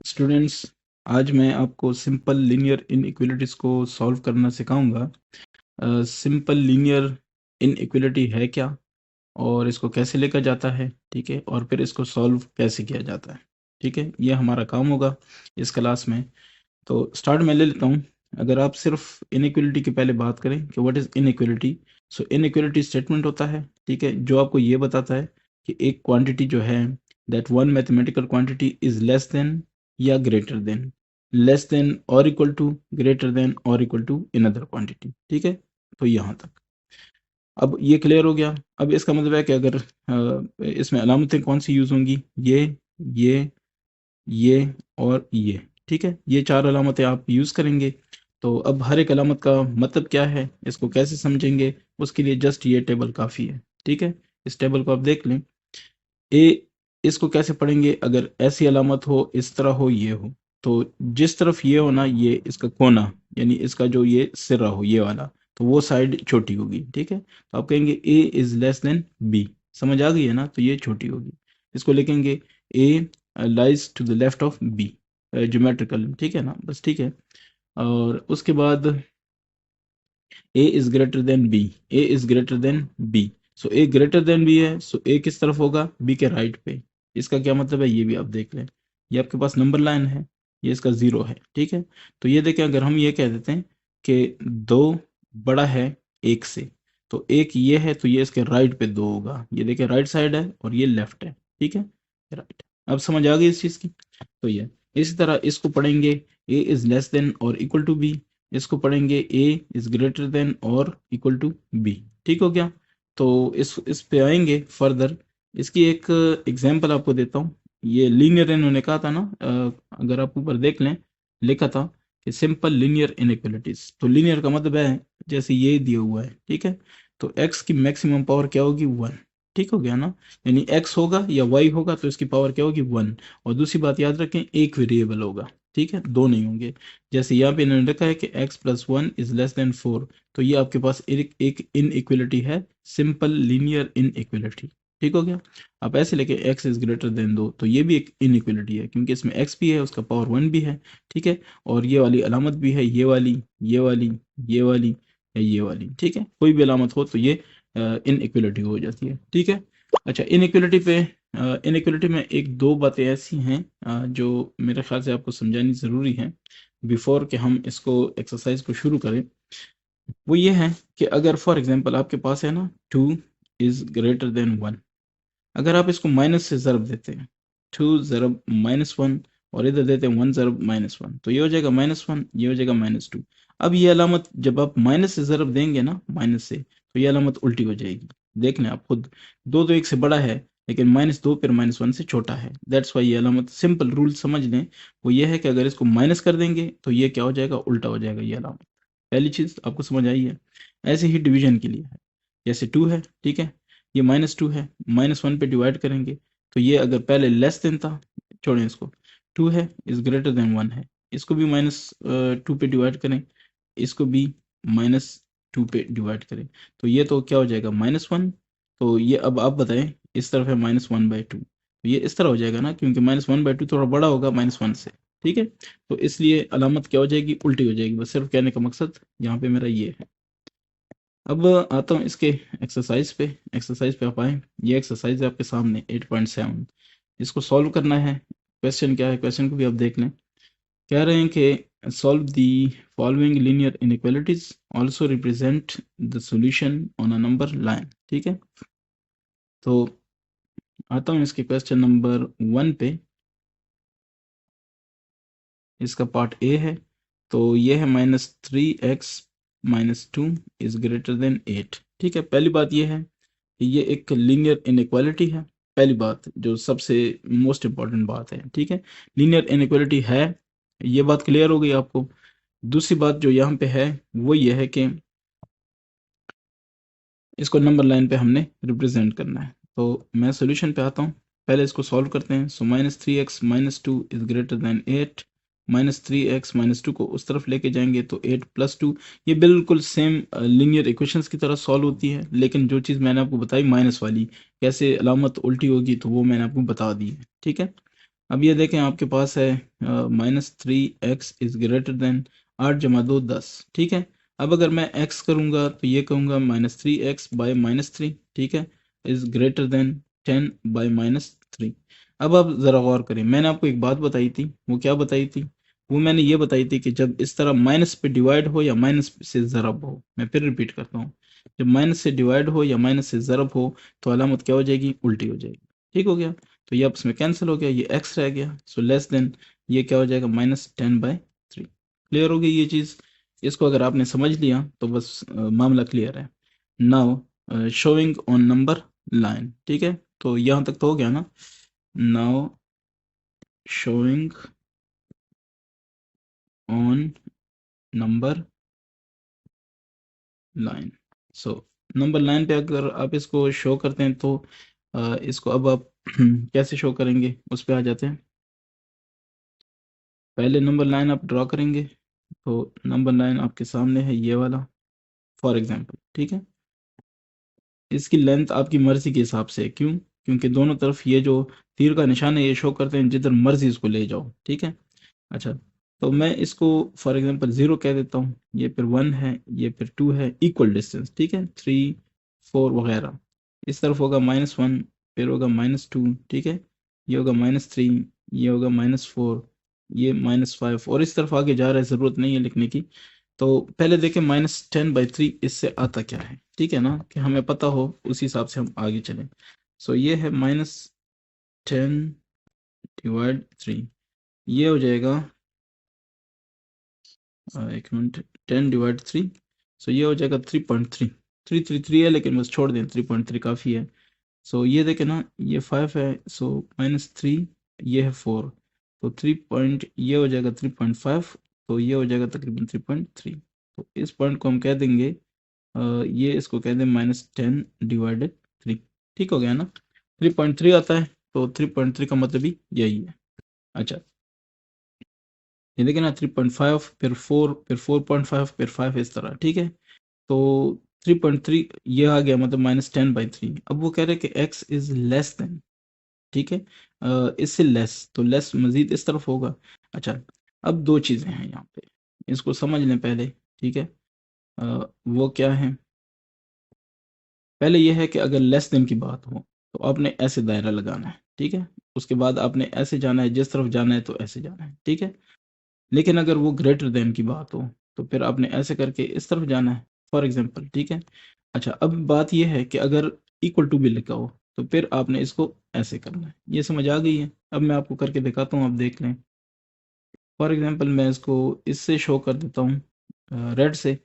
Students, आज मैं आपको सिंपल लीनियर इनइक्वालिटीज को सॉल्व करना सिखाऊंगा। सिंपल लीनियर इनइक्वालिटी है क्या और इसको कैसे लेकर जाता है, ठीक है, और फिर इसको सॉल्व कैसे किया जाता है, ठीक है। ये हमारा काम होगा इस क्लास में। तो स्टार्ट में ले लेता हूँ। अगर आप सिर्फ इनइक्वालिटी के पहले बात करें कि what is inequality, so inequality statement होता है, ठीक है, जो आपको ये बताता है कि एक क्वांटिटी जो है, that one mathematical quantity is less than या ग्रेटर देन, लेस देन और इक्वल टू, ग्रेटर देन और इक्वल टू अनदर क्वांटिटी, ठीक है। तो यहाँ तक अब ये क्लियर हो गया। अब इसका मतलब है कि अगर इसमें अलामतें कौन सी यूज होंगी, ये ये और ये, ठीक है, ये चार अलामतें आप यूज करेंगे। तो अब हर एक अलामत का मतलब क्या है, इसको कैसे समझेंगे, उसके लिए जस्ट ये टेबल काफी है, ठीक है। इस टेबल को आप देख लें। ए, इसको कैसे पढ़ेंगे, अगर ऐसी अलामत हो, इस तरह हो, ये हो, तो जिस तरफ ये हो ना, ये इसका कोना, यानी इसका जो ये सिरा हो, ये वाला, तो वो साइड छोटी होगी, ठीक है। तो आप कहेंगे ए इज लेस देन बी, समझ आ गई है ना, तो ये छोटी होगी। इसको लिखेंगे A lies to the left of B, geometrical, ठीक है ना, बस, ठीक है। और उसके बाद A is greater than B, A is greater than B, so A greater than B है, सो ए किस तरफ होगा, बी के राइट पे। इसका क्या मतलब है, ये भी आप देख लें। ये आपके पास नंबर लाइन है, ये इसका जीरो है, ठीक है। तो ये देखें, अगर हम ये कह देते हैं कि दो बड़ा है एक से, तो एक ये है, तो ये इसके राइट पे दो होगा। ये देखिए राइट साइड है और ये लेफ्ट है, ठीक है, राइट। अब समझ आ गई इस चीज की। तो ये इसी तरह इसको पढ़ेंगे ए इज लेस देन और इक्वल टू बी, इसको पढ़ेंगे ए इज ग्रेटर देन और इक्वल टू बी, ठीक हो गया। तो इस पे आएंगे फर्दर। इसकी एक एग्जांपल आपको देता हूँ। ये लीनियर इन्होंने कहा था ना, अगर आप ऊपर देख लें, लिखा था कि सिंपल लीनियर इनइक्वालिटीज। तो लीनियर का मतलब है जैसे ये दिया हुआ है, ठीक है। तो x की मैक्सिमम पावर क्या होगी, 1, ठीक हो गया ना। यानी x होगा या y होगा तो इसकी पावर क्या होगी, 1। और दूसरी बात याद रखें, एक वेरिएबल होगा, ठीक है, दो नहीं होंगे। जैसे यहाँ पे इन्होंने रखा है कि x plus 1 is less than 4, तो ये आपके पास एक इनइक्वालिटी है, सिंपल लीनियर इनइक्वालिटी, ठीक हो गया। आप ऐसे लेके x इज ग्रेटर देन 2, तो ये भी एक इनइक्वालिटी है, क्योंकि इसमें x भी है, उसका पावर 1 भी है, ठीक है। और ये वाली अलामत भी है, ये वाली, ये वाली, ये वाली या ये वाली, ठीक है। कोई भी अलामत हो तो ये इनइक्वालिटी हो जाती है, ठीक है। अच्छा, इनइक्वालिटी पे, इनइक्वालिटी में एक दो बातें ऐसी हैं जो मेरे ख्याल से आपको समझानी ज़रूरी है बिफोर कि हम इसको एक्सरसाइज को शुरू करें। वो ये है कि अगर फॉर एग्जांपल आपके पास है ना 2 इज ग्रेटर देन 1, अगर आप इसको माइनस से ज़रब देते हैं, 2 ज़रब -1, और इधर देते हैं 1 ज़रब -1, तो ये हो जाएगा -1, ये हो जाएगा -2। अब ये अलामत जब आप माइनस से ज़रब देंगे ना, माइनस से, तो ये अलामत उल्टी हो जाएगी। देख लें आप खुद, दो तो एक से बड़ा है, लेकिन -2 फिर -1 से छोटा है, दैट्स वाई ये अलामत, सिंपल रूल समझ लें, वो ये है कि अगर इसको माइनस कर देंगे तो ये क्या हो जाएगा, उल्टा हो जाएगा ये अलामत। पहली चीज़ आपको समझ आई है। ऐसे ही डिवीजन के लिए है, जैसे 2 है, ठीक है, ये -2 है, -1 पे डिवाइड करेंगे, तो ये अगर पहले लेस देन था, छोड़ें इसको, 2 है इज ग्रेटर देन 1 है, इसको भी -2 पे डिवाइड करें, इसको भी -2 पे डिवाइड करें, तो ये तो क्या हो जाएगा, -1। तो ये अब आप बताएं, इस तरफ है -1/2, तो ये इस तरह हो जाएगा ना, क्योंकि -1/2 थोड़ा बड़ा होगा -1 से, ठीक है। तो इसलिए अलामत क्या हो जाएगी, उल्टी हो जाएगी। बस सिर्फ कहने का मकसद यहाँ पे मेरा ये है। अब आता हूँ इसके एक्सरसाइज पे। एक्सरसाइज पे आप आए, ये एक्सरसाइज है आपके सामने 8.7, इसको सॉल्व करना है। क्वेश्चन क्या है, क्वेश्चन को भी आप देख लें। कह रहे हैं कि solve the following linear inequalities, also represent the solution on a number line, ठीक है। तो आता हूँ इसके क्वेश्चन नंबर 1 पे। इसका पार्ट ए है, तो ये है -3x-2 इज ग्रेटर देन 8, ठीक है। पहली बात ये है, ये एक लीनियर इनइक्वालिटी है, पहली बात जो सबसे मोस्ट इंपॉर्टेंट बात है, ठीक है। लीनियर इनइक्वालिटी है, ये बात क्लियर हो गई आपको। दूसरी बात जो यहाँ पे है वो ये है कि इसको नंबर लाइन पे हमने रिप्रेजेंट करना है। तो मैं सोल्यूशन पे आता हूँ, पहले इसको सॉल्व करते हैं। सो -3x-2 is greater then 8, -3x-2 को उस तरफ लेके जाएंगे तो 8+2, ये बिल्कुल सेम लीनियर इक्वेशंस की तरह सॉल्व होती है, लेकिन जो चीज़ मैंने आपको बताई माइनस वाली, कैसे अलामत उल्टी होगी, तो वो मैंने आपको बता दी है, ठीक है। अब ये देखें आपके पास है -3x इज ग्रेटर देन 8 + 2 10, ठीक है। अब अगर मैं x करूंगा तो ये कहूंगा -3x बाय -3, ठीक है, इज ग्रेटर देन 10/-3। अब आप जरा गौर करें, मैंने आपको एक बात बताई थी, वो क्या बताई थी? वो मैंने ये बताई थी कि जब इस तरह माइनस पे डिवाइड हो या माइनस से ज़रब हो, मैं फिर रिपीट करता हूँ, जब माइनस से डिवाइड हो या माइनस से ज़रब हो तो अलामत क्या हो जाएगी? उल्टी हो जाएगी। ठीक हो गया? तो ये आपस में कैंसिल हो गया, ये x रह गया, सो लेस देन ये क्या हो जाएगा? -10/3। क्लियर हो गई ये चीज़? इसको अगर आपने समझ लिया तो बस मामला क्लियर है। Now showing on number line, ठीक है, तो यहाँ तक तो हो गया ना। Now showing on number line, so number line पे अगर आप इसको शो करते हैं तो इसको अब आप कैसे शो करेंगे उस पे आ जाते हैं। पहले नंबर लाइन आप ड्रॉ करेंगे, तो नंबर लाइन आपके सामने है ये वाला, फॉर एग्जांपल, ठीक है। इसकी लेंथ आपकी मर्जी के हिसाब से है, क्यों? क्योंकि दोनों तरफ ये जो तीर का निशान है ये शो करते हैं जिधर मर्जी इसको ले जाओ, ठीक है। अच्छा, तो मैं इसको फॉर एग्जांपल 0 कह देता हूँ, ये फिर 1 है, ये फिर 2 है, इक्वल डिस्टेंस, ठीक है, 3 4 वगैरह। इस तरफ होगा -1, फिर होगा -2, ठीक है, ये होगा -3, ये होगा -4, ये -5 और इस तरफ आगे जा रहा है, ज़रूरत नहीं है लिखने की। तो पहले देखें -10/3 इससे आता क्या है, ठीक है ना, कि हमें पता हो उसी हिसाब से हम आगे चलें। सो ये है -10/3, ये हो जाएगा एक मिनट, 10/3, सो ये हो जाएगा 3.3। 333 है लेकिन बस छोड़ दें, 3.3 काफ़ी है। सो ये देखें ना, ये 5 है, सो -3, ये है 4, तो 3 पॉइंट ये हो जाएगा 3.5, तो ये हो जाएगा तकरीबन 3.3। तो इस पॉइंट को हम कह देंगे ये इसको कह दें -10/3। ठीक हो गया ना, 3.3 आता है, तो 3.3 का मतलब ही यही है। अच्छा, ये देखिए ना, 3.5 फिर 4 फिर 4.5 फिर 5 इस तरह, ठीक है। तो 3.3 ये आ गया, मतलब -10/3। अब वो कह रहे हैं कि x इज लेस देन, ठीक है, इससे लेस, तो लेस मजीद इस तरफ होगा। अच्छा, अब दो चीज़ें हैं यहाँ पे, इसको समझ लें पहले, ठीक है। वो क्या है? पहले ये है कि अगर लेस देन की बात हो तो आपने ऐसे दायरा लगाना है, ठीक है। उसके बाद आपने ऐसे जाना है, जिस तरफ जाना है तो ऐसे जाना है, ठीक है। लेकिन अगर वो ग्रेटर देन की बात हो तो फिर आपने ऐसे करके इस तरफ जाना है, फॉर एग्जांपल, ठीक है। अच्छा, अब बात ये है कि अगर इक्वल टू भी लिखा हो तो फिर आपने इसको ऐसे करना है। ये समझ आ गई है? अब मैं आपको करके दिखाता हूँ, आप देख लें। फॉर एग्जांपल मैं इसको इससे शो कर देता हूँ रेड से,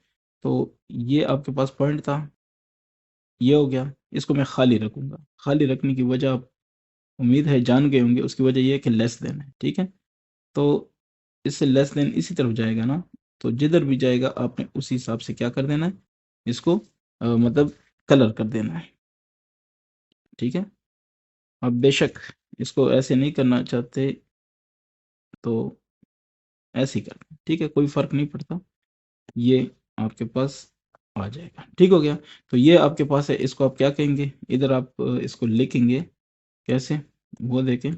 तो ये आपके पास पॉइंट था, ये हो गया, इसको मैं खाली रखूंगा। खाली रखने की वजह आप उम्मीद है जान गए होंगे, उसकी वजह ये है कि लेस देन है, ठीक है। तो इससे लेस देन इसी तरफ जाएगा ना, तो जिधर भी जाएगा आपने उसी हिसाब से क्या कर देना है, इसको मतलब कलर कर देना है, ठीक है। अब बेशक इसको ऐसे नहीं करना चाहते तो ऐसे ही कर दें, ठीक है, कोई फर्क नहीं पड़ता, ये आपके पास आ जाएगा। ठीक हो गया? तो ये आपके पास है, इसको आप क्या कहेंगे? इधर आप इसको लिखेंगे कैसे, वो देखें।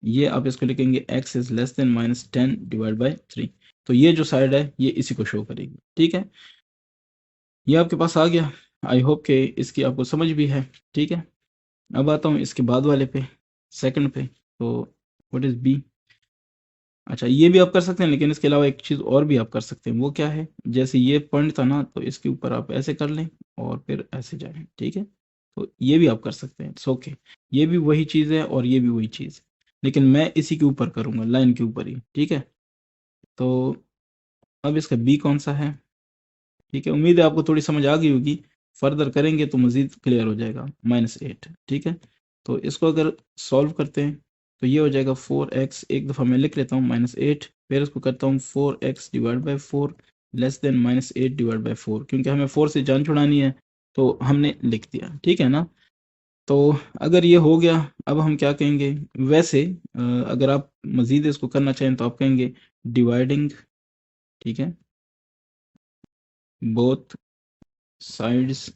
ये आप इसको लिखेंगे x इज लेस देन -10/3। तो ये जो साइड है ये इसी को शो करेगी, ठीक है। ये आपके पास आ गया। आई होप कि इसकी आपको समझ भी है, ठीक है। अब आता हूँ इसके बाद वाले पे, सेकंड पे। तो व्हाट इज बी? अच्छा, ये भी आप कर सकते हैं, लेकिन इसके अलावा एक चीज़ और भी आप कर सकते हैं, वो क्या है? जैसे ये पॉइंट था ना, तो इसके ऊपर आप ऐसे कर लें और फिर ऐसे जाएं, ठीक है। तो ये भी आप कर सकते हैं, इट्स ओके। ये भी वही चीज़ है और ये भी वही चीज़ है, लेकिन मैं इसी के ऊपर करूँगा, लाइन के ऊपर ही, ठीक है। तो अब इसका बी कौन सा है? ठीक है, उम्मीद है आपको थोड़ी समझ आ गई होगी। फर्दर करेंगे तो मज़ीद क्लियर हो जाएगा। -8, ठीक है। तो इसको अगर सॉल्व करते हैं तो ये हो जाएगा 4x, एक दफ़ा मैं लिख लेता हूँ -8, फिर इसको करता हूँ 4x/4 लेस देन -8/4, क्योंकि हमें 4 से जान छुड़ानी है तो हमने लिख दिया, ठीक है ना। तो अगर ये हो गया, अब हम क्या कहेंगे? वैसे अगर आप मज़ीद इसको करना चाहें तो आप कहेंगे डिवाइडिंग, ठीक है, बोथ साइड्स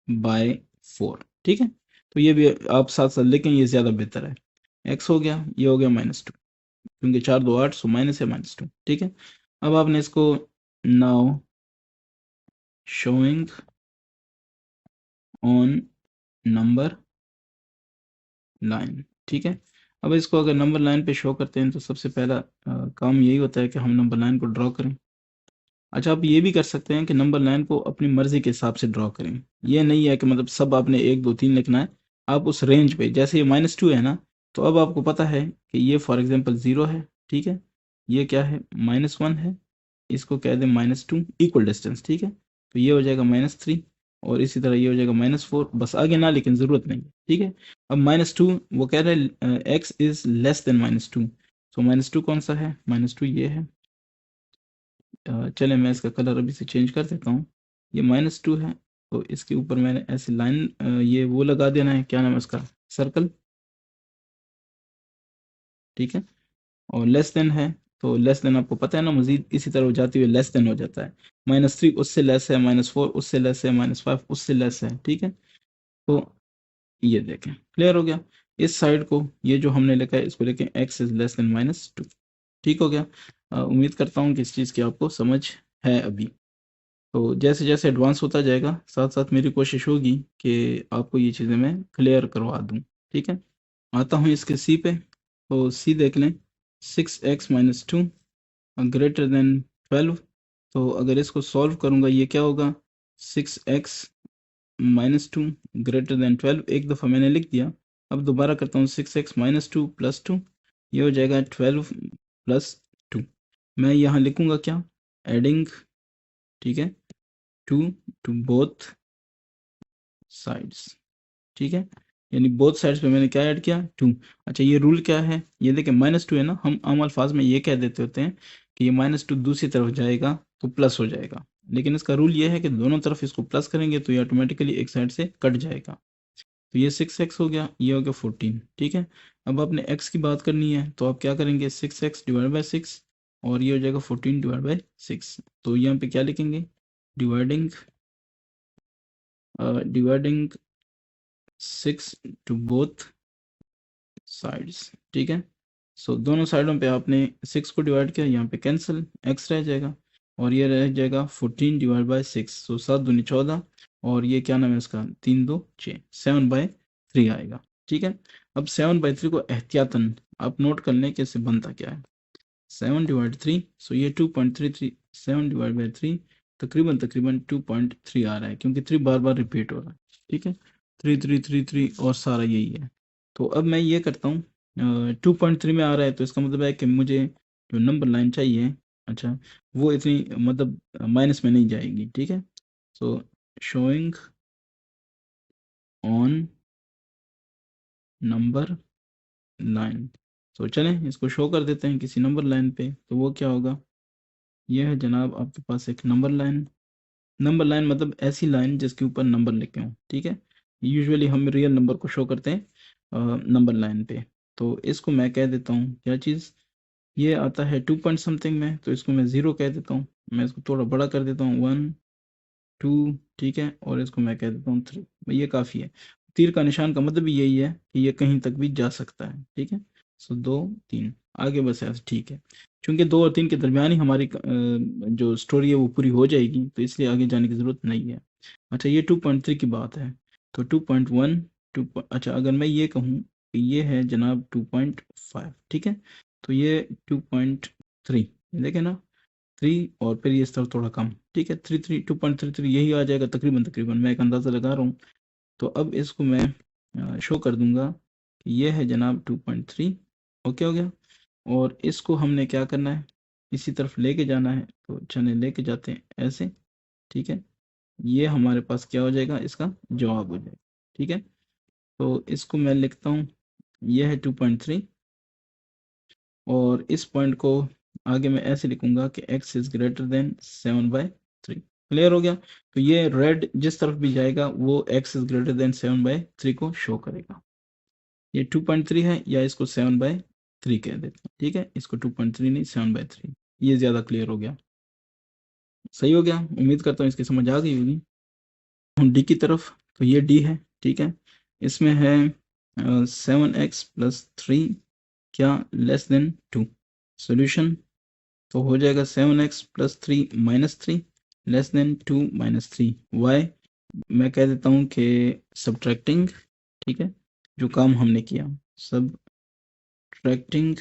बाय 4, ठीक है। तो ये भी आप साथ साथ लिखें, ये ज़्यादा बेहतर है। x हो गया, ये हो गया -2, क्योंकि 4 2 8, सो माइनस है -2, ठीक है। अब आपने इसको now showing on number line, ठीक है। अब इसको अगर नंबर लाइन पे शो करते हैं तो सबसे पहला काम यही होता है कि हम नंबर लाइन को ड्रॉ करें। अच्छा, आप ये भी कर सकते हैं कि नंबर लाइन को अपनी मर्जी के हिसाब से ड्रॉ करें। ये नहीं है कि मतलब सब आपने 1 2 3 लिखना है। आप उस रेंज पे, जैसे ये -2 है ना, तो अब आपको पता है कि ये फॉर एग्जांपल 0 है, ठीक है। ये क्या है, -1 है, इसको कह दें -2, इक्वल डिस्टेंस, ठीक है। तो ये हो जाएगा -3, और इसी तरह ये हो जाएगा -4, बस आगे ना लेकिन ज़रूरत नहीं है, ठीक है। अब -2 वो कह रहे हैं एक्स इज़ लेस देन -2, तो -2 कौन सा है, -2 ये है। चलें मैं इसका कलर अभी से चेंज कर देता हूँ। ये -2 है, तो इसके ऊपर मैंने ऐसे लाइन ये वो लगा देना है, क्या नाम है उसका, सर्कल, ठीक है। और लेस देन है, तो लेस देन आपको पता है ना, मजीद इसी तरह जाती हुई लेस देन हो जाता है। -3 उससे लेस है, -4 उससे लेस है, -5 उससे लेस है, ठीक है। तो ये देखें, क्लियर हो गया। इस साइड को, ये जो हमने लिखा है, इसको लिखें x इज लेस देन -2, ठीक हो गया। उम्मीद करता हूँ कि इस चीज़ की आपको समझ है अभी। तो जैसे जैसे एडवांस होता जाएगा, साथ साथ मेरी कोशिश होगी कि आपको ये चीज़ें मैं क्लियर करवा दूँ, ठीक है। आता हूँ इसके सी पे, तो सी देख लें, 6x - 2 ग्रेटर देन 12। तो अगर इसको सॉल्व करूँगा, ये क्या होगा, 6x - 2 ग्रेटर देन 12, एक दफ़ा मैंने लिख दिया। अब दोबारा करता हूँ, 6x - 2 + 2, ये हो जाएगा 12 + 2। मैं यहाँ लिखूँगा क्या, एडिंग, ठीक है, 2 टू बोथ साइड्स, ठीक है। यानी बोथ साइड्स पे मैंने क्या ऐड किया, 2। अच्छा, ये रूल क्या है, ये देखिए -2 है ना, हम आम अल्फाज में ये कह देते होते हैं कि ये -2 दूसरी तरफ जाएगा तो प्लस हो जाएगा, लेकिन इसका रूल ये है कि दोनों तरफ इसको प्लस करेंगे तो ये ऑटोमेटिकली एक साइड से कट जाएगा। तो ये 6x हो गया, ये हो गया 14, ठीक है। अब आपने x की बात करनी है, तो आप क्या करेंगे, 6x / 6, और ये हो जाएगा 14 / 6। तो यहाँ पे क्या लिखेंगे, dividing dividing 6 to both sides, ठीक है। सो दोनों साइडों पे आपने 6 को डिवाइड किया, यहाँ पे कैंसिल, x रह जाएगा, और ये रह जाएगा 14 / 6, सो 7 दूनी 14, और ये क्या नाम है इसका, 3 2 6, 7/3 आएगा, ठीक है। अब 7/3 को एहतियातन आप नोट कर लें कि इससे बनता क्या है, 7/3, सो ये 2.33, 7/3 तकरीबन तकरीबन 2.3 आ रहा है, क्योंकि 3 बार बार रिपीट हो रहा है, ठीक है। 3 3 3 3 और सारा यही है। तो अब मैं ये करता हूँ, 2.3 में आ रहा है, तो इसका मतलब है कि मुझे जो नंबर लाइन चाहिए, अच्छा, वो इतनी मतलब माइनस में नहीं जाएगी, ठीक है। सो शोइंग ऑन नंबर लाइन, तो चलें इसको शो कर देते हैं किसी नंबर लाइन पे, तो वो क्या होगा, ये है जनाब आपके पास एक नंबर लाइन। नंबर लाइन मतलब ऐसी लाइन जिसके ऊपर नंबर लिखे हों, ठीक है। यूजुअली हम रियल नंबर को शो करते हैं नंबर लाइन पे। तो इसको मैं कह देता हूँ क्या चीज़, ये आता है 2 पॉइंट समथिंग में, तो इसको मैं 0 कह देता हूँ। मैं इसको थोड़ा बड़ा कर देता हूँ, 1 2, ठीक है, और इसको मैं कह देता हूँ 3, ये काफ़ी है। तीर का निशान का मतलब भी यही है कि ये कहीं तक भी जा सकता है, ठीक है। सो 2 3 आगे बस ऐसे, ठीक है। चूंकि 2 और 3 के दरमियान ही हमारी जो स्टोरी है वो पूरी हो जाएगी, तो इसलिए आगे जाने की ज़रूरत नहीं है। अच्छा, ये 2.3 की बात है, तो 2.1 अच्छा, अगर मैं ये कहूँ कि ये है जनाब 2.5, ठीक है, तो ये 2.3, देखें ना, 3 और फिर ये स्तर थोड़ा कम, ठीक है, 2.33 यही आ जाएगा तकरीबन तकरीबन, मैं एक अंदाज़ा लगा रहा हूँ। तो अब इसको मैं शो कर दूंगा कि ये है जनाब 2.3, ओके हो गया। और इसको हमने क्या करना है, इसी तरफ लेके जाना है, तो चले लेके जाते हैं ऐसे, ठीक है। ये हमारे पास क्या हो जाएगा, इसका जवाब हो जाएगा, ठीक है। तो इसको मैं लिखता हूँ, ये है 2.3, और इस पॉइंट को आगे मैं ऐसे लिखूंगा कि x is greater then 7/3, clear हो गया। तो ये रेड जिस तरफ भी जाएगा वो x इज ग्रेटर देन 7/3 को शो करेगा। ये 2.3 है, या इसको 7/3 कह देते हैं, ठीक है। इसको 2.3 नहीं, 7/3, ये ज़्यादा क्लियर हो गया, सही हो गया। उम्मीद करता हूँ इसकी समझ आ गई होगी। हम डी की तरफ, तो ये डी है, ठीक है। इसमें है 7x प्लस 3 क्या लेस देन 2। सोल्यूशन तो हो जाएगा 7x plus 3 minus 3 less than 2 minus 3। Why मैं कह देता हूँ कि सब्ट्रैक्टिंग, ठीक है, जो काम हमने किया subtracting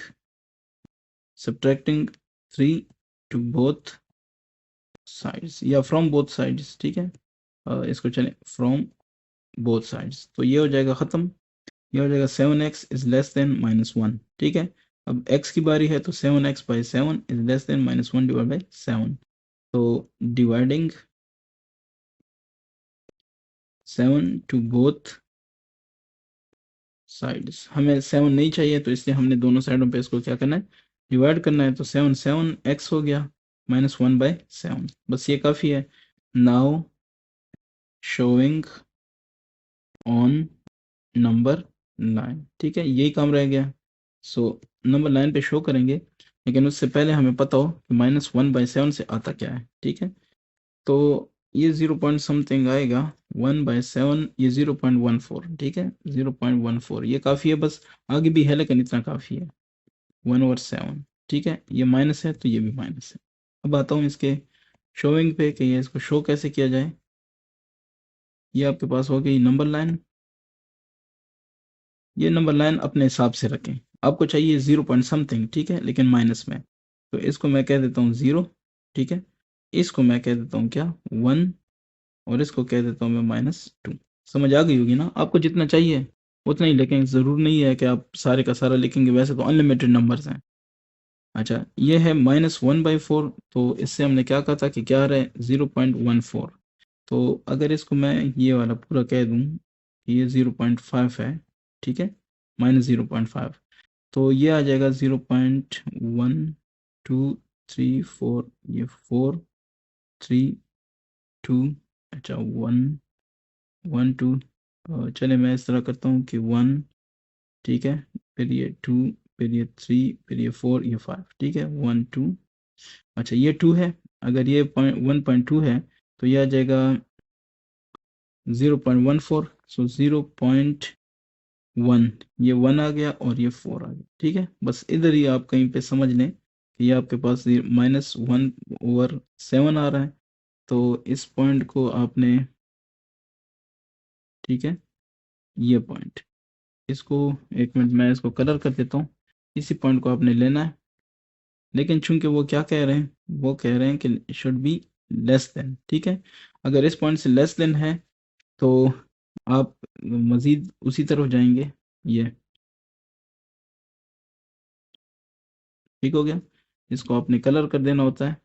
subtracting 3 to both sides या फ्रॉम बोथ साइड्स, ठीक है। इसको चलें फ्रॉम बोथ साइड्स, तो ये हो जाएगा ख़त्म। ये हो जाएगा 7x इज लेस देन -1, ठीक है। अब x की बारी है तो 7x by 7 is less than -1 divide by 7। तो डिवाइडिंग 7 टू बोथ साइड्स, हमें 7 नहीं चाहिए तो इसलिए हमने दोनों साइडों पे इसको क्या करना है, डिवाइड करना है। तो 7 x हो गया -1 बाई 7, बस ये काफ़ी है। नाउ शोइंग ऑन नंबर 9, ठीक है, यही काम रह गया। सो नंबर 9 पे शो करेंगे, लेकिन उससे पहले हमें पता हो कि -1 बाई 7 से आता क्या है, ठीक है। तो ये 0 पॉइंट समथिंग आएगा, 1 बाई 7 ये 0.14, ठीक है, 0.14 ये काफ़ी है, बस आगे भी है लेकिन इतना काफ़ी है, 1/7, ठीक है। ये माइनस है तो ये भी माइनस है। अब आता हूँ इसके शोइंग पे कि ये इसको शो कैसे किया जाए। ये आपके पास हो गई नंबर लाइन। ये नंबर लाइन अपने हिसाब से रखें, आपको चाहिए 0 पॉइंट समथिंग, ठीक है, लेकिन माइनस में। तो इसको मैं कह देता हूँ 0, ठीक है। इसको मैं कह देता हूँ क्या 1, और इसको कह देता हूँ मैं -2। समझ आ गई होगी ना, आपको जितना चाहिए उतना ही लिखें, ज़रूर नहीं है कि आप सारे का सारा लिखेंगे, वैसे तो अनलिमिटेड नंबर्स हैं। अच्छा, ये है -1/4, तो इससे हमने क्या कहा था कि क्या आ रहा है 0.14। तो अगर इसको मैं ये वाला पूरा कह दूँ कि ये 0.5 है, ठीक है, -0.5, तो ये आ जाएगा 0.1234, ये 4 3 2, अच्छा 1 1 2, चले मैं इस तरह करता हूँ कि 1, ठीक है, फिर ये 2, फिर ये 3, फिर ये 4, ये 5, ठीक है, 1 2। अच्छा ये 2 है, अगर ये 1.2 है तो ये आ जाएगा 0.14, सो 0.1, ये 1 आ गया और ये 4 आ गया, ठीक है। बस इधर ही आप कहीं पे समझ लें कि ये आपके पास -1/7 आ रहा है, तो इस पॉइंट को आपने, ठीक है, ये पॉइंट, इसको एक मिनट मैं इसको कलर कर देता हूँ। इसी पॉइंट को आपने लेना है, लेकिन चूंकि वो क्या कह रहे हैं, वो कह रहे हैं कि शुड बी लेस देन, ठीक है। अगर इस पॉइंट से लेस देन है तो आप मजीद उसी तरफ जाएंगे, ये ठीक हो गया। इसको आपने कलर कर देना होता है।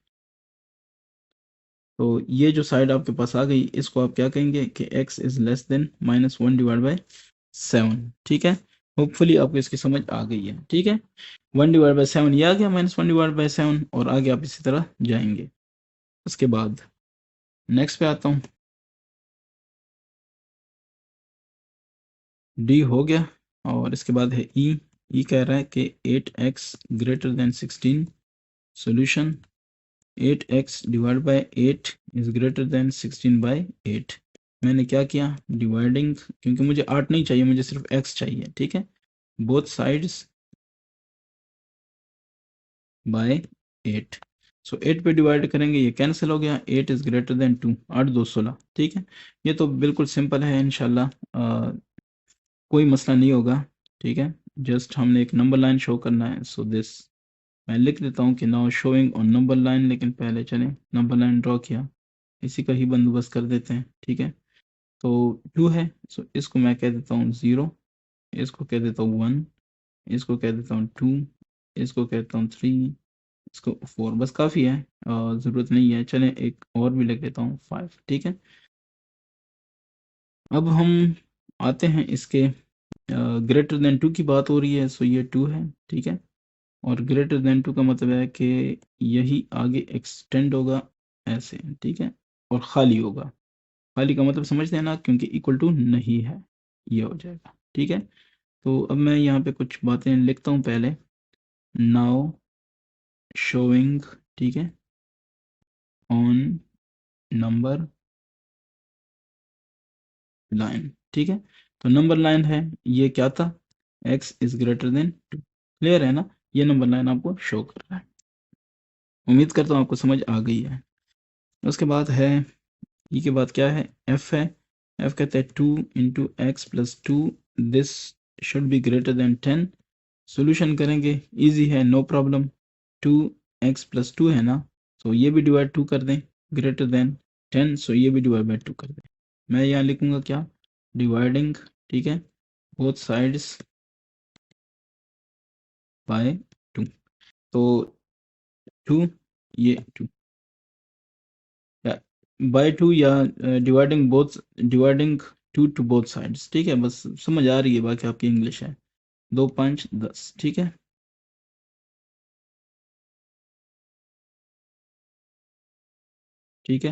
तो ये जो साइड आपके पास आ गई, इसको आप क्या कहेंगे कि x is less than -1 divide by 7, ठीक है। होपफुली आपको इसकी समझ आ गई है, ठीक है। 1 डिवाइड बाई 7 ये आ गया, -1 डिवाइड बाई 7, और आगे आप इसी तरह जाएंगे। उसके बाद नेक्स्ट पे आता हूँ, डी हो गया, और इसके बाद है ई। ई कह रहा है कि 8x greater than 16, solution 8x divide by 8 is greater then 16/8। मैंने क्या किया, डिवाइडिंग, क्योंकि मुझे 8 नहीं चाहिए, मुझे सिर्फ x चाहिए, ठीक है, बोथ साइड्स बाय 8। सो 8 पे डिवाइड करेंगे, ये कैंसिल हो गया, 8 इज ग्रेटर देन 2, 8 2 16, ठीक है। ये तो बिल्कुल सिंपल है, इंशाल्लाह कोई मसला नहीं होगा, ठीक है। जस्ट हमने एक नंबर लाइन शो करना है, सो दिस मैं लिख देता हूँ कि now showing on number line, लेकिन पहले चलें नंबर लाइन ड्रॉ किया, इसी का ही बंदोबस्त कर देते हैं, ठीक है। तो 2 है, सो इसको मैं कह देता हूँ 0, इसको कह देता हूँ 1, इसको कह देता हूँ 2, इसको कहता हूँ 3, इसको 4, बस काफ़ी है, ज़रूरत नहीं है। चलें एक और भी लिख देता हूँ 5, ठीक है। अब हम आते हैं इसके ग्रेटर देन 2 की बात हो रही है, सो ये 2 है, ठीक है। और ग्रेटर देन 2 का मतलब है कि यही आगे एक्सटेंड होगा ऐसे, ठीक है, और खाली होगा। खाली का मतलब समझते हैं ना, क्योंकि इक्वल टू नहीं है, ये हो जाएगा, ठीक है। तो अब मैं यहाँ पे कुछ बातें लिखता हूँ पहले, नाउ शोइंग, ठीक है, ऑन नंबर लाइन, ठीक है। तो नंबर लाइन है, ये क्या था, x is greater then 2। Clear है ना, ये नंबर लाइन आपको शो कर रहा है। उम्मीद करता हूँ आपको समझ आ गई है। उसके बाद है, ई के बाद क्या है, f है। f कहते हैं 2 into X plus two, this should be greater than 10। Solution करेंगे, इजी है, no problem. 2x plus two है ना, तो ये भी डिवाइड 2 कर दें, ग्रेटर देन 10, सो ये भी डिवाइड बाई 2 कर दें। मैं यहाँ लिखूंगा क्या, डिवाइडिंग, ठीक है, बोथ साइड्स बाय 2। तो 2, ये 2 या बाय 2 या dividing both, dividing 2 to both sides, ठीक है, बस समझ आ रही है, बाकी आपकी इंग्लिश है। 2 5 10, ठीक है। ठीक है,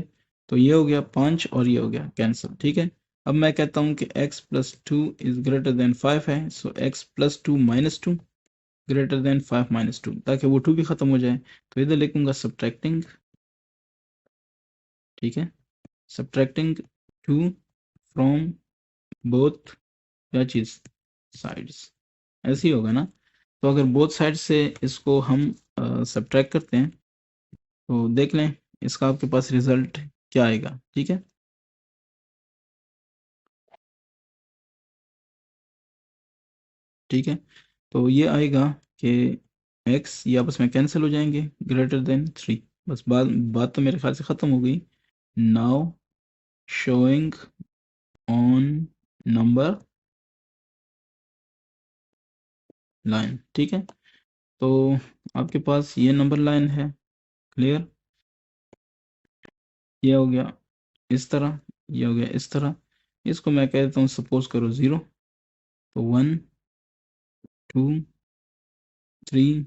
तो ये हो गया 5 और ये हो गया कैंसिल, ठीक है। अब मैं कहता हूँ कि x plus two is greater then 5 है, सो x plus two minus two greater than 5 minus two, ताकि वो 2 भी खत्म हो जाए। तो इधर लिखूंगा सब्ट्रैक्टिंग, ठीक है, सब्ट्रैक्टिंग 2 फ्रॉम बोथ, क्या चीज, साइड्स, ऐसे ही होगा ना। तो अगर बोथ साइड से इसको हम सब्ट्रैक्ट करते हैं, तो देख लें इसका आपके पास रिजल्ट क्या आएगा, ठीक है। ठीक है, तो ये आएगा कि x ये आपस में कैंसिल हो जाएंगे, ग्रेटर देन 3। बस बात बात तो मेरे ख्याल से ख़त्म हो गई। Now showing on number line, ठीक है। तो आपके पास ये नंबर लाइन है, क्लियर, ये हो गया इस तरह, ये हो गया इस तरह। इसको मैं कह देता हूँ सपोज करो 0, तो 1 2 3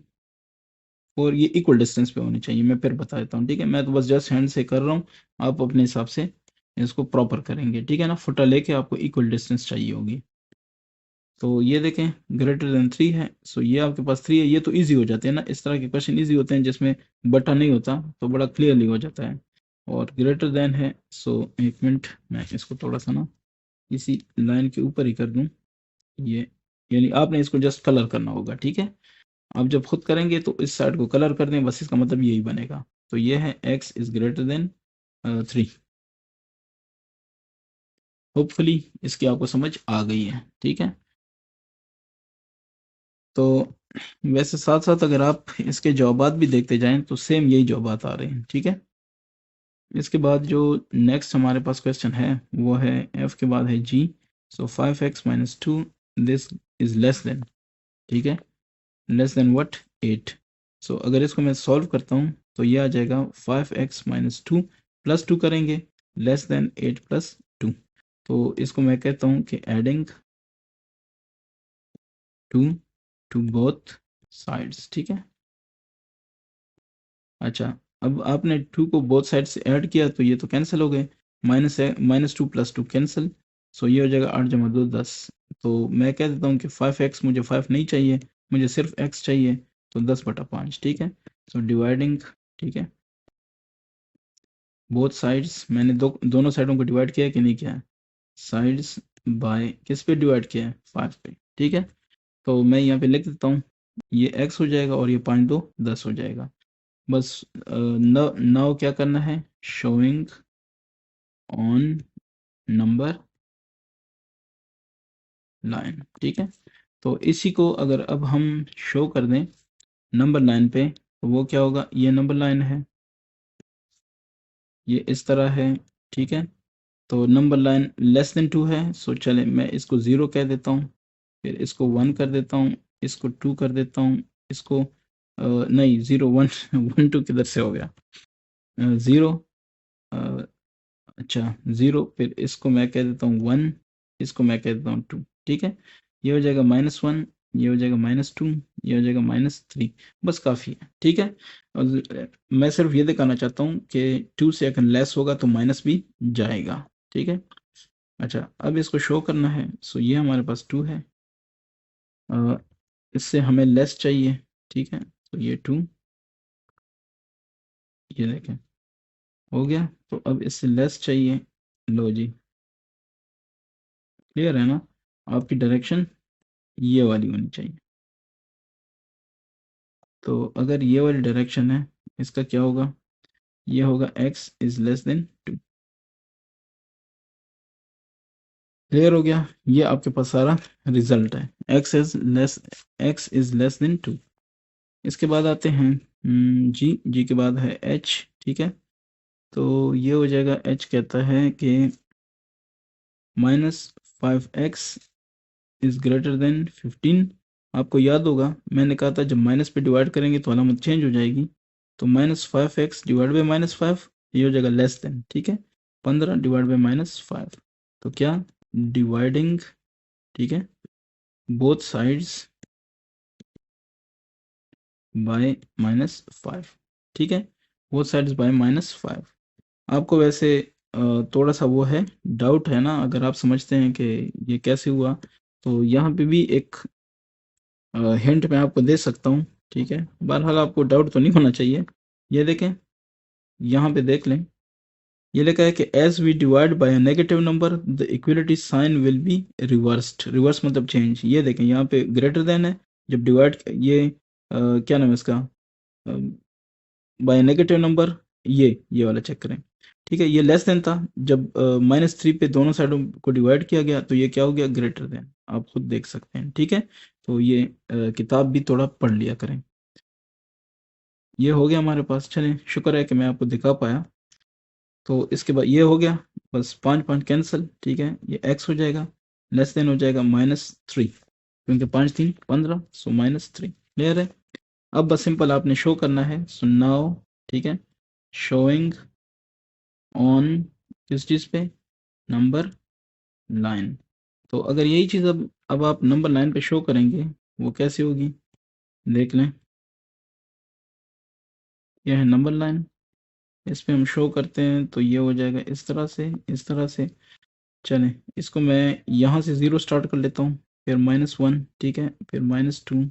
4, ये इक्वल डिस्टेंस पे होनी चाहिए, मैं फिर बता देता हूँ, ठीक है। मैं तो बस जस्ट हैंड से कर रहा हूँ, आप अपने हिसाब से इसको प्रॉपर करेंगे, ठीक है ना। फुटा लेके आपको इक्वल डिस्टेंस चाहिए होगी। तो ये देखें ग्रेटर देन 3 है, सो ये आपके पास 3 है। ये तो इजी हो जाते हैं ना, इस तरह के क्वेश्चन इजी होते हैं जिसमें बटा नहीं होता, तो बड़ा क्लियरली हो जाता है। और ग्रेटर देन है, सो एक मिनट, मैं इसको थोड़ा सा ना इसी लाइन के ऊपर ही कर दूं, ये, यानी आपने इसको जस्ट कलर करना होगा, ठीक है। आप जब खुद करेंगे तो इस साइड को कलर कर दें, बस इसका मतलब यही बनेगा। तो ये है x is greater then 3। Hopefully इसकी आपको समझ आ गई है, ठीक है। तो वैसे साथ साथ अगर आप इसके जवाबात भी देखते जाएं तो सेम यही जवाबात आ रहे हैं, ठीक है। इसके बाद जो नेक्स्ट हमारे पास क्वेश्चन है वो है f के बाद है g। So 5x minus to, this is less than, ठीक है, लेस देन व्हाट, 8। सो अगर इसको मैं सॉल्व करता हूँ तो ये आ जाएगा 5x minus two plus two करेंगे, लेस देन 8 प्लस टू। तो इसको मैं कहता हूँ कि adding two to both sides, ठीक है। अच्छा, अब आपने टू को बोथ साइड से ऐड किया तो ये तो कैंसिल हो गए, माइनस है, minus two plus two cancel. So ये हो जाएगा 8 जमा 2 10। तो मैं कह देता हूँ कि 5x, मुझे 5 नहीं चाहिए, मुझे सिर्फ x चाहिए, तो 10/5, ठीक है। सो डिवाइडिंग, ठीक है, बोथ साइड्स, मैंने दोनों साइडों को डिवाइड किया है कि नहीं किया है, साइड्स बाय किस पे डिवाइड किया है, 5 पे, ठीक है। तो मैं यहाँ पे लिख देता हूँ, ये x हो जाएगा और ये 5 2 10 हो जाएगा। बस नाउ क्या करना है, शोइंग ऑन नंबर लाइन, ठीक है। तो इसी को अगर अब हम शो कर दें नंबर लाइन पे, तो वो क्या होगा, ये नंबर लाइन है, ये इस तरह है, ठीक है। तो नंबर लाइन लेस देन 2 है, सो चले मैं इसको 0 कह देता हूँ, फिर इसको 1 कर देता हूँ, इसको 2 कर देता हूँ, इसको नहीं 0 1 1 2 किधर से हो गया, 0, अच्छा 0, फिर इसको मैं कह देता हूँ 1, इसको मैं कह देता हूँ 2, ठीक है। ये हो जाएगा -1, ये हो जाएगा -2, ये हो जाएगा -3, बस काफ़ी है, ठीक है। और मैं सिर्फ ये दिखाना चाहता हूँ कि 2 से अगर लेस होगा तो माइनस भी जाएगा, ठीक है। अच्छा, अब इसको शो करना है, सो ये हमारे पास 2 है, अ, इससे हमें लेस चाहिए, ठीक है। तो ये 2, ये देखें हो गया। तो अब इससे लेस चाहिए, लो जी, क्लियर है ना। आपकी डायरेक्शन ये वाली होनी चाहिए। तो अगर ये वाली डायरेक्शन है, इसका क्या होगा, ये होगा x is less than 2। Clear हो गया, ये आपके पास सारा रिजल्ट है, x इज लेस देन 2। इसके बाद आते हैं जी के बाद है h, ठीक है। तो ये हो जाएगा, h कहता है कि -5x इज ग्रेटर देन 15। आपको याद होगा मैंने कहा था जब माइनस पे डिवाइड करेंगे तो अलामत चेंज हो जाएगी। तो -5x डिवाइड बाई -5, ये हो जाएगा लेस देन, ठीक है। 15 डिवाइड बाई -5, तो क्या डिवाइडिंग, ठीक है, बोथ साइड्स बाय -5, ठीक है, बोथ साइड्स बाय -5। आपको वैसे थोड़ा सा वो है, डाउट है ना, अगर आप समझते हैं कि ये कैसे हुआ, तो यहाँ पे भी एक हिंट मैं आपको दे सकता हूँ, ठीक है। बहरहाल आपको डाउट तो नहीं होना चाहिए। ये देखें, यहाँ पे देख लें, ये लिखा है कि as we divide by a negative number the equality sign will be reversed. Reverse मतलब चेंज। ये देखें यहाँ पे ग्रेटर देन है, जब डिवाइड ये क्या नाम है इसका, बाय नेगेटिव नंबर, ये वाला चेक करें, ठीक है। ये लेस देन था, जब -3 पे दोनों साइडों को डिवाइड किया गया तो ये क्या हो गया, ग्रेटर देन। आप खुद देख सकते हैं, ठीक है। तो ये किताब भी थोड़ा पढ़ लिया करें। ये हो गया हमारे पास, चलें शुक्र है कि मैं आपको दिखा पाया। तो इसके बाद ये हो गया, बस 5 5 कैंसिल, ठीक है। ये x हो जाएगा, लेस देन हो जाएगा -3, क्योंकि 5 3 15, सो -3। क्लियर है। अब बस सिंपल आपने शो करना है, सो नाउ, ठीक है, शोइंग ऑन किस चीज़ पे, नंबर लाइन। तो अगर यही चीज़ अब आप नंबर लाइन पे शो करेंगे, वो कैसे होगी, देख लें। यह है नंबर लाइन, इस पे हम शो करते हैं तो ये हो जाएगा इस तरह से, इस तरह से। चलें, इसको मैं यहाँ से 0 स्टार्ट कर लेता हूँ, फिर -1, ठीक है, फिर -2,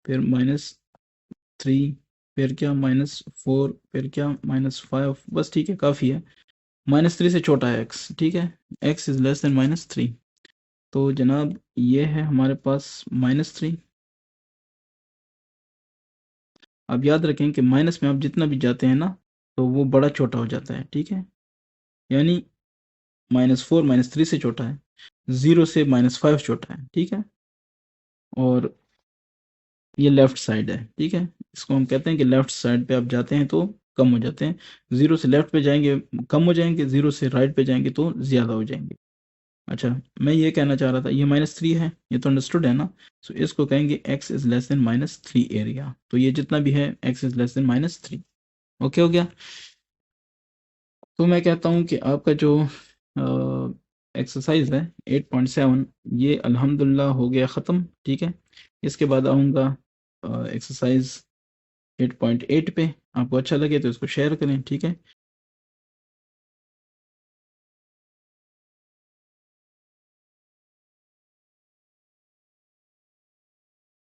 फिर -3, फिर क्या -4, फिर क्या -5, बस ठीक है, काफ़ी है। -3 से छोटा है x, ठीक है, x इज़ लेस देन -3। तो जनाब ये है हमारे पास -3। अब याद रखें कि माइनस में आप जितना भी जाते हैं ना, तो वो बड़ा छोटा हो जाता है, ठीक है। यानी -4 -3 से छोटा है, 0 से -5 छोटा है, ठीक है। और ये लेफ्ट साइड है, ठीक है। इसको हम कहते हैं कि लेफ्ट साइड पे आप जाते हैं तो कम हो जाते हैं, 0 से लेफ्ट पे जाएंगे कम हो जाएंगे, 0 से राइट पे जाएंगे तो ज़्यादा हो जाएंगे। अच्छा, मैं ये कहना चाह रहा था, ये -3 है, ये तो अंडरस्टूड है ना। सो इसको कहेंगे x is less than -3 area. तो ये जितना भी है x is less than -3। Okay हो गया। तो मैं कहता हूँ कि आपका जो एक्सरसाइज है 8.7, ये अल्हम्दुलिल्लाह हो गया ख़त्म, ठीक है। इसके बाद आऊँगा एक्सरसाइज 8.8 पे। आपको अच्छा लगे तो इसको शेयर करें, ठीक है।